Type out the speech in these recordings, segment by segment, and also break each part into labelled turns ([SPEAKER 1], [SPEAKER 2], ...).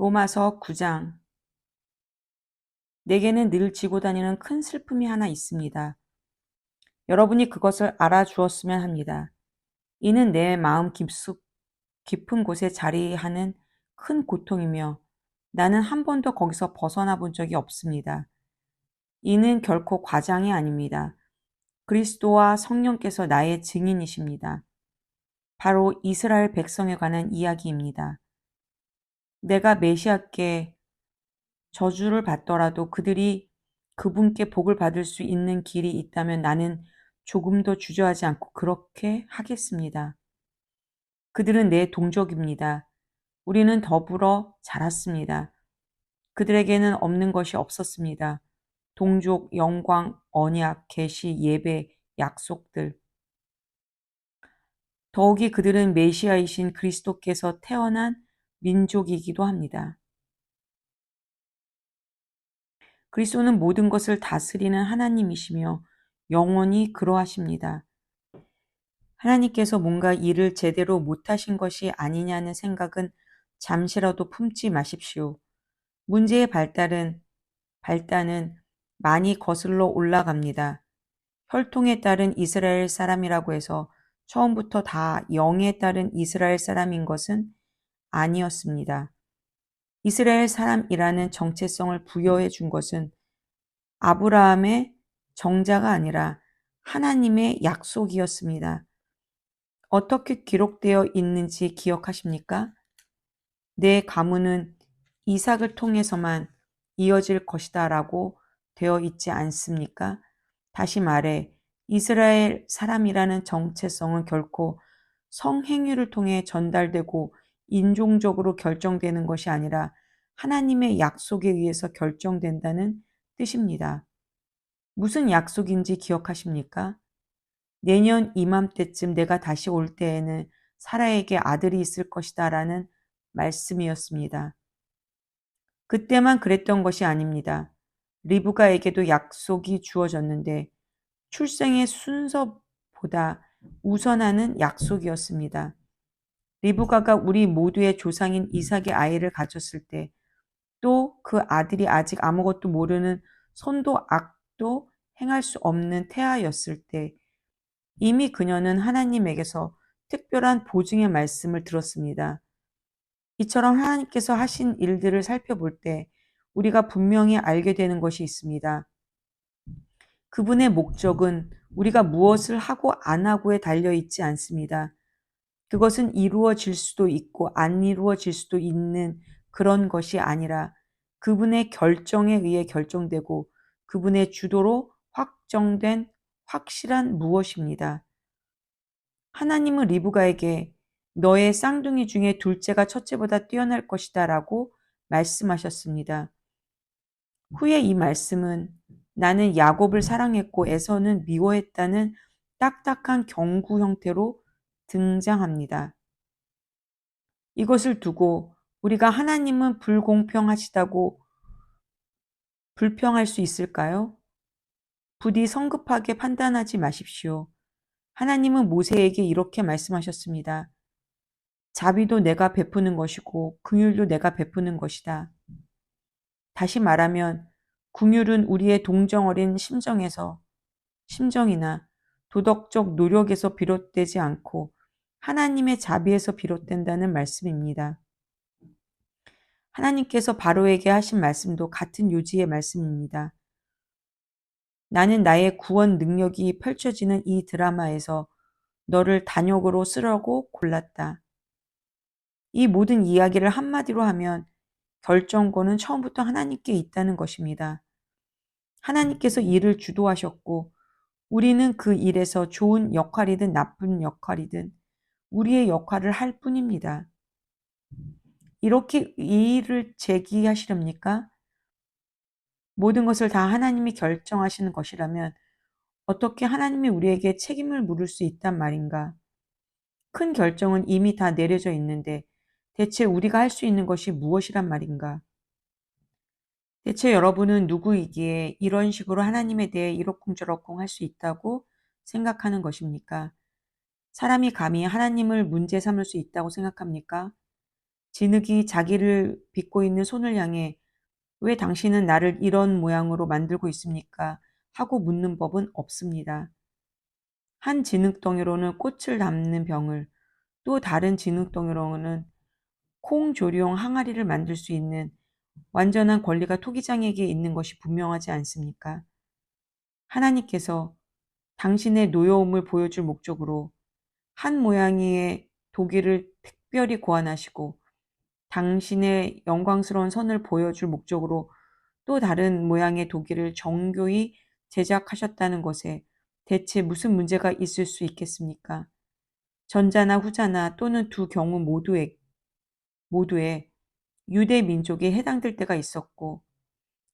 [SPEAKER 1] 로마서 9장. 내게는 늘 지고 다니는 큰 슬픔이 하나 있습니다. 여러분이 그것을 알아주었으면 합니다. 이는 내 마음 깊은 곳에 자리하는 큰 고통이며 나는 한 번도 거기서 벗어나 본 적이 없습니다. 이는 결코 과장이 아닙니다. 그리스도와 성령께서 나의 증인이십니다. 바로 이스라엘 백성에 관한 이야기입니다. 내가 메시아께 저주를 받더라도 그들이 그분께 복을 받을 수 있는 길이 있다면 나는 조금도 주저하지 않고 그렇게 하겠습니다. 그들은 내 동족입니다. 우리는 더불어 자랐습니다. 그들에게는 없는 것이 없었습니다. 동족, 영광, 언약, 계시, 예배, 약속들. 더욱이 그들은 메시아이신 그리스도께서 태어난 민족이기도 합니다. 그리스도는 모든 것을 다스리는 하나님이시며 영원히 그러하십니다. 하나님께서 뭔가 일을 제대로 못하신 것이 아니냐는 생각은 잠시라도 품지 마십시오. 문제의 발단은 많이 거슬러 올라갑니다. 혈통에 따른 이스라엘 사람이라고 해서 처음부터 다 영에 따른 이스라엘 사람인 것은 아니었습니다. 이스라엘 사람이라는 정체성을 부여해 준 것은 아브라함의 정자가 아니라 하나님의 약속이었습니다. 어떻게 기록되어 있는지 기억하십니까? 내 가문은 이삭을 통해서만 이어질 것이다 라고 되어 있지 않습니까? 다시 말해, 이스라엘 사람이라는 정체성은 결코 성행위를 통해 전달되고 인종적으로 결정되는 것이 아니라 하나님의 약속에 의해서 결정된다는 뜻입니다. 무슨 약속인지 기억하십니까? 내년 이맘때쯤 내가 다시 올 때에는 사라에게 아들이 있을 것이다 라는 말씀이었습니다. 그때만 그랬던 것이 아닙니다. 리브가에게도 약속이 주어졌는데 출생의 순서보다 우선하는 약속이었습니다. 리브가가 우리 모두의 조상인 이삭의 아이를 가졌을 때, 또 그 아들이 아직 아무것도 모르는 선도 악도 행할 수 없는 태아였을 때, 이미 그녀는 하나님에게서 특별한 보증의 말씀을 들었습니다. 이처럼 하나님께서 하신 일들을 살펴볼 때 우리가 분명히 알게 되는 것이 있습니다. 그분의 목적은 우리가 무엇을 하고 안 하고에 달려 있지 않습니다. 그것은 이루어질 수도 있고 안 이루어질 수도 있는 그런 것이 아니라 그분의 결정에 의해 결정되고 그분의 주도로 확정된 확실한 무엇입니다. 하나님은 리브가에게 너의 쌍둥이 중에 둘째가 첫째보다 뛰어날 것이다 라고 말씀하셨습니다. 후에 이 말씀은 나는 야곱을 사랑했고 에서는 미워했다는 딱딱한 경고 형태로 등장합니다. 이것을 두고 우리가 하나님은 불공평하시다고 불평할 수 있을까요? 부디 성급하게 판단하지 마십시오. 하나님은 모세에게 이렇게 말씀하셨습니다. 자비도 내가 베푸는 것이고 긍휼도 내가 베푸는 것이다. 다시 말하면 긍휼은 우리의 동정어린 심정이나 도덕적 노력에서 비롯되지 않고 하나님의 자비에서 비롯된다는 말씀입니다. 하나님께서 바로에게 하신 말씀도 같은 요지의 말씀입니다. 나는 나의 구원 능력이 펼쳐지는 이 드라마에서 너를 단역으로 쓰려고 골랐다. 이 모든 이야기를 한마디로 하면 결정권은 처음부터 하나님께 있다는 것입니다. 하나님께서 일을 주도하셨고 우리는 그 일에서 좋은 역할이든 나쁜 역할이든 우리의 역할을 할 뿐입니다. 이렇게 이 일을 제기하시렵니까? 모든 것을 다 하나님이 결정하시는 것이라면 어떻게 하나님이 우리에게 책임을 물을 수 있단 말인가? 큰 결정은 이미 다 내려져 있는데 대체 우리가 할 수 있는 것이 무엇이란 말인가? 대체 여러분은 누구이기에 이런 식으로 하나님에 대해 이러쿵저러쿵 할 수 있다고 생각하는 것입니까? 사람이 감히 하나님을 문제 삼을 수 있다고 생각합니까? 진흙이 자기를 빚고 있는 손을 향해 왜 당신은 나를 이런 모양으로 만들고 있습니까? 하고 묻는 법은 없습니다. 한 진흙덩이로는 꽃을 담는 병을, 또 다른 진흙덩이로는 콩조리용 항아리를 만들 수 있는 완전한 권리가 토기장에게 있는 것이 분명하지 않습니까? 하나님께서 당신의 노여움을 보여줄 목적으로 한 모양의 도기를 특별히 고안하시고 당신의 영광스러운 선을 보여줄 목적으로 또 다른 모양의 도기를 정교히 제작하셨다는 것에 대체 무슨 문제가 있을 수 있겠습니까? 전자나 후자나 또는 두 경우 모두에 유대 민족에 해당될 때가 있었고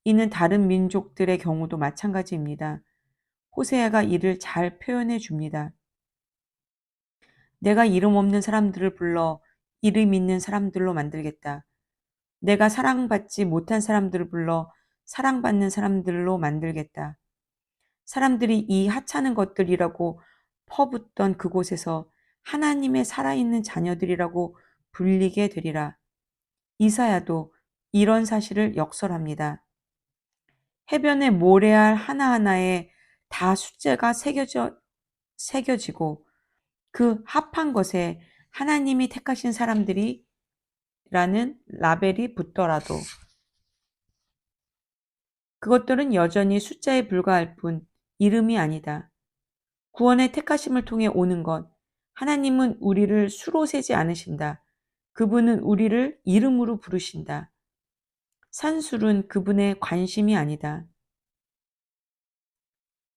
[SPEAKER 1] 이는 다른 민족들의 경우도 마찬가지입니다. 호세아가 이를 잘 표현해 줍니다. 내가 이름 없는 사람들을 불러 이름 있는 사람들로 만들겠다. 내가 사랑받지 못한 사람들을 불러 사랑받는 사람들로 만들겠다. 사람들이 이 하찮은 것들이라고 퍼붓던 그곳에서 하나님의 살아있는 자녀들이라고 불리게 되리라. 이사야도 이런 사실을 역설합니다. 해변의 모래알 하나하나에 다 숫자가 새겨지고 그 합한 것에 하나님이 택하신 사람들이라는 라벨이 붙더라도 그것들은 여전히 숫자에 불과할 뿐 이름이 아니다. 구원의 택하심을 통해 오는 것, 하나님은 우리를 수로 세지 않으신다. 그분은 우리를 이름으로 부르신다. 산술은 그분의 관심이 아니다.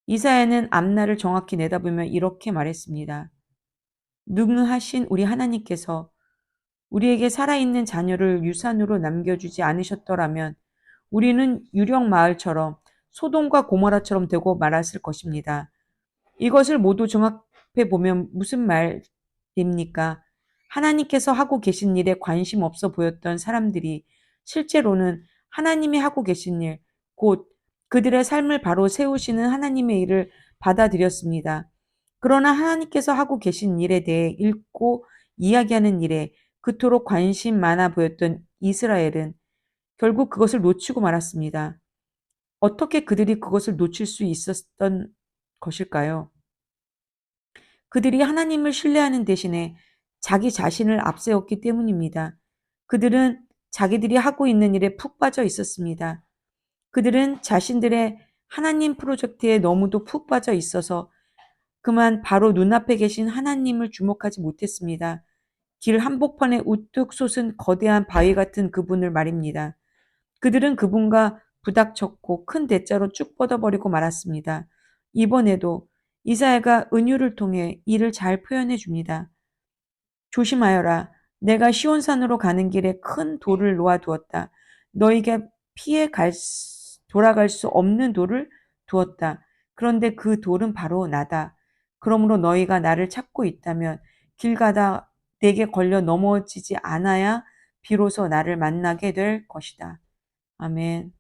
[SPEAKER 1] 이사야는 앞날을 정확히 내다보며 이렇게 말했습니다. 능하신 우리 하나님께서 우리에게 살아있는 자녀를 유산으로 남겨주지 않으셨더라면 우리는 유령 마을처럼 소돔과 고모라처럼 되고 말았을 것입니다. 이것을 모두 종합해 보면 무슨 말입니까? 하나님께서 하고 계신 일에 관심 없어 보였던 사람들이 실제로는 하나님이 하고 계신 일, 곧 그들의 삶을 바로 세우시는 하나님의 일을 받아들였습니다. 그러나 하나님께서 하고 계신 일에 대해 읽고 이야기하는 일에 그토록 관심 많아 보였던 이스라엘은 결국 그것을 놓치고 말았습니다. 어떻게 그들이 그것을 놓칠 수 있었던 것일까요? 그들이 하나님을 신뢰하는 대신에 자기 자신을 앞세웠기 때문입니다. 그들은 자기들이 하고 있는 일에 푹 빠져 있었습니다. 그들은 자신들의 하나님 프로젝트에 너무도 푹 빠져 있어서 그만 바로 눈앞에 계신 하나님을 주목하지 못했습니다. 길 한복판에 우뚝 솟은 거대한 바위 같은 그분을 말입니다. 그들은 그분과 부닥쳤고 큰 대자로 쭉 뻗어버리고 말았습니다. 이번에도 이사야가 은유를 통해 이를 잘 표현해 줍니다. 조심하여라. 내가 시온산으로 가는 길에 큰 돌을 놓아두었다. 너희가 돌아갈 수 없는 돌을 두었다. 그런데 그 돌은 바로 나다. 그러므로 너희가 나를 찾고 있다면 길 가다 내게 걸려 넘어지지 않아야 비로소 나를 만나게 될 것이다. 아멘.